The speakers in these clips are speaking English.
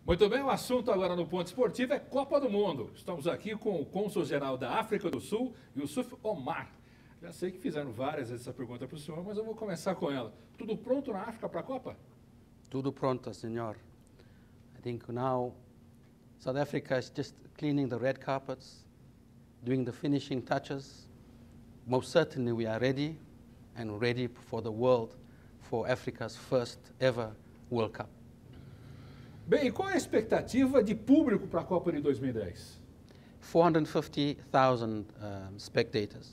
Muito bem, o assunto agora no Ponto Esportivo é Copa do Mundo. Estamos aqui com o cônsul-geral da África do Sul, Yusuf Omar. Já sei que fizeram várias vezes essa pergunta para o senhor, mas eu vou começar com ela. Tudo pronto na África para a Copa? Tudo pronto, senhor. I think now South Africa is just cleaning the red carpets, doing the finishing touches. Most certainly we are ready and ready for the world, for Africa's first ever World Cup. Bem, e qual é a expectativa de público para a Copa de 2010? 450,000 spectators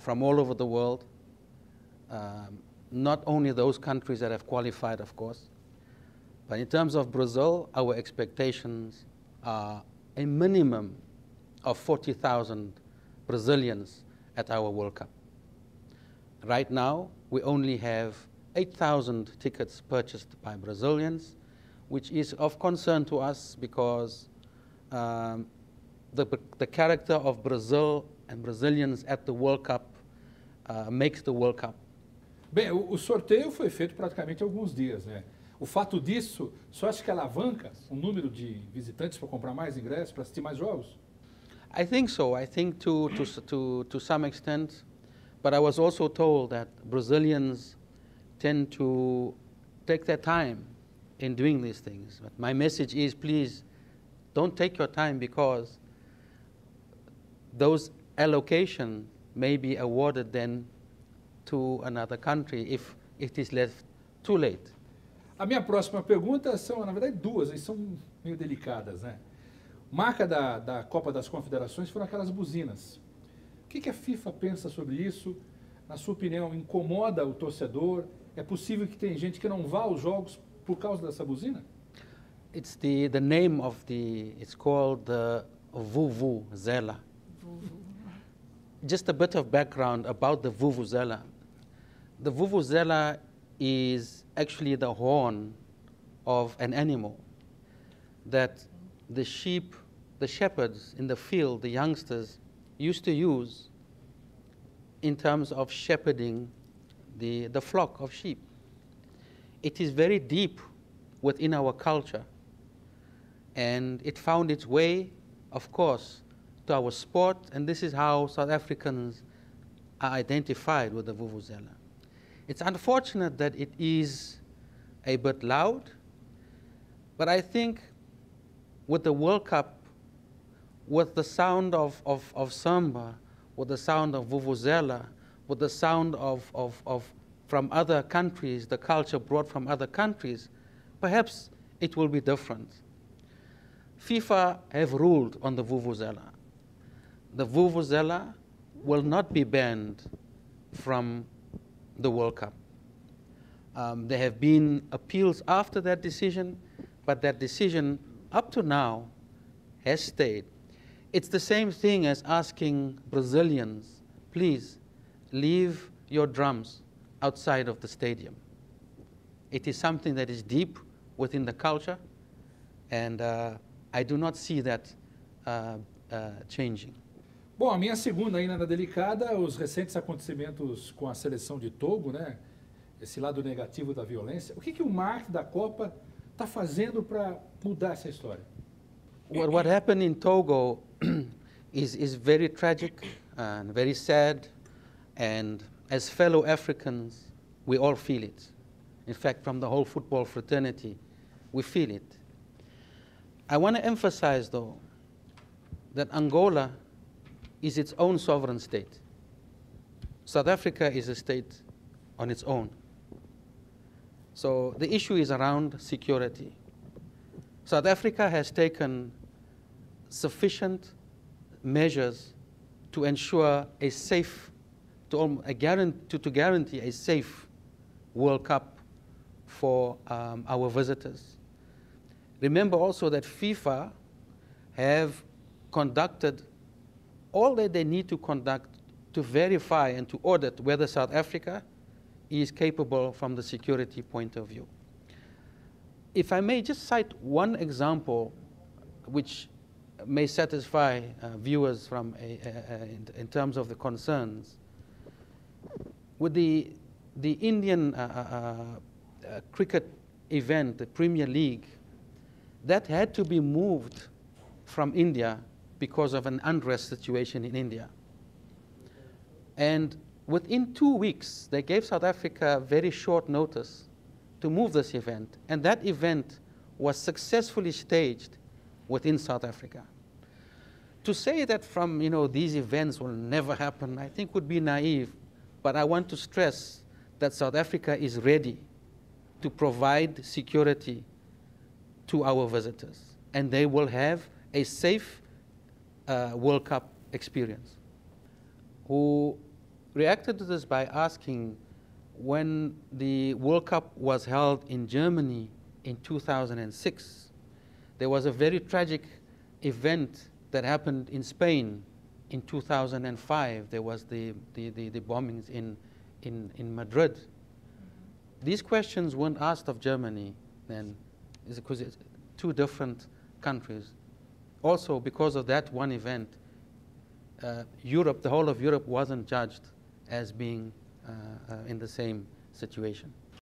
from all over the world, not only those countries that have qualified, of course, but in terms of Brazil, our expectations are a minimum of 40,000 Brazilians at our World Cup. Right now, we only have 8,000 tickets purchased by Brazilians, which is of concern to us because the character of Brazil and Brazilians at the World Cup makes the World Cup. Bem, o sorteio foi feito praticamente há alguns dias, né? O fato disso, só acha que alavanca o número de visitantes para comprar mais ingressos, para assistir mais jogos? I think so. I think to some extent, but I was also told that Brazilians tend to take their time in doing these things. But my message is, please, don't take your time because those allocations may be awarded then to another country if it is left too late. A minha próxima pergunta são, na verdade, duas, e são meio delicadas, né? Marca da Copa das Confederações foram aquelas buzinas. O que a FIFA pensa sobre isso? Na sua opinião, incomoda o torcedor? É possível que tem gente que não vá aos jogos por causa dessa buzina? It's the name of it's called the Vuvuzela. Just a bit of background about the Vuvuzela. The Vuvuzela is actually the horn of an animal that the sheep, the shepherds in the field, the youngsters, used to use in terms of shepherding the flock of sheep. It is very deep within our culture, and it found its way, of course, to our sport, and this is how South Africans are identified with the Vuvuzela. It's unfortunate that it is a bit loud, but I think with the World Cup, with the sound of samba, with the sound of Vuvuzela, with the sound of from other countries, the culture brought from other countries, perhaps it will be different. FIFA have ruled on the Vuvuzela. The Vuvuzela will not be banned from the World Cup. There have been appeals after that decision, but that decision up to now has stayed. It's the same thing as asking Brazilians, please leave your drums outside of the stadium. It is something that is deep within the culture, and I do not see that changing. Bom, a minha segunda ainda delicada, os recentes acontecimentos com a seleção de Togo, né? Esse lado negativo da violência. O que o marketing da Copa está fazendo para mudar essa história? What happened in Togo is very tragic and very sad, and as fellow Africans, we all feel it. In fact, from the whole football fraternity, we feel it. I want to emphasize, though, that Angola is its own sovereign state. South Africa is a state on its own. So the issue is around security. South Africa has taken sufficient measures to ensure a safe, to guarantee a safe World Cup for our visitors. Remember also that FIFA have conducted all that they need to conduct to verify and to audit whether South Africa is capable from the security point of view. If I may just cite one example which may satisfy viewers from in terms of the concerns. With the Indian cricket event, the Premier League, that had to be moved from India because of an unrest situation in India. And within 2 weeks, they gave South Africa very short notice to move this event. And that event was successfully staged within South Africa. To say that from, these events will never happen, I think would be naive. But I want to stress that South Africa is ready to provide security to our visitors. And they will have a safe World Cup experience. Who reacted to this by asking, when the World Cup was held in Germany in 2006, there was a very tragic event that happened in Spain in 2005. There was the bombings in Madrid. These questions weren't asked of Germany then, because it's two different countries. Also, because of that one event, Europe, the whole of Europe wasn't judged as being in the same situation.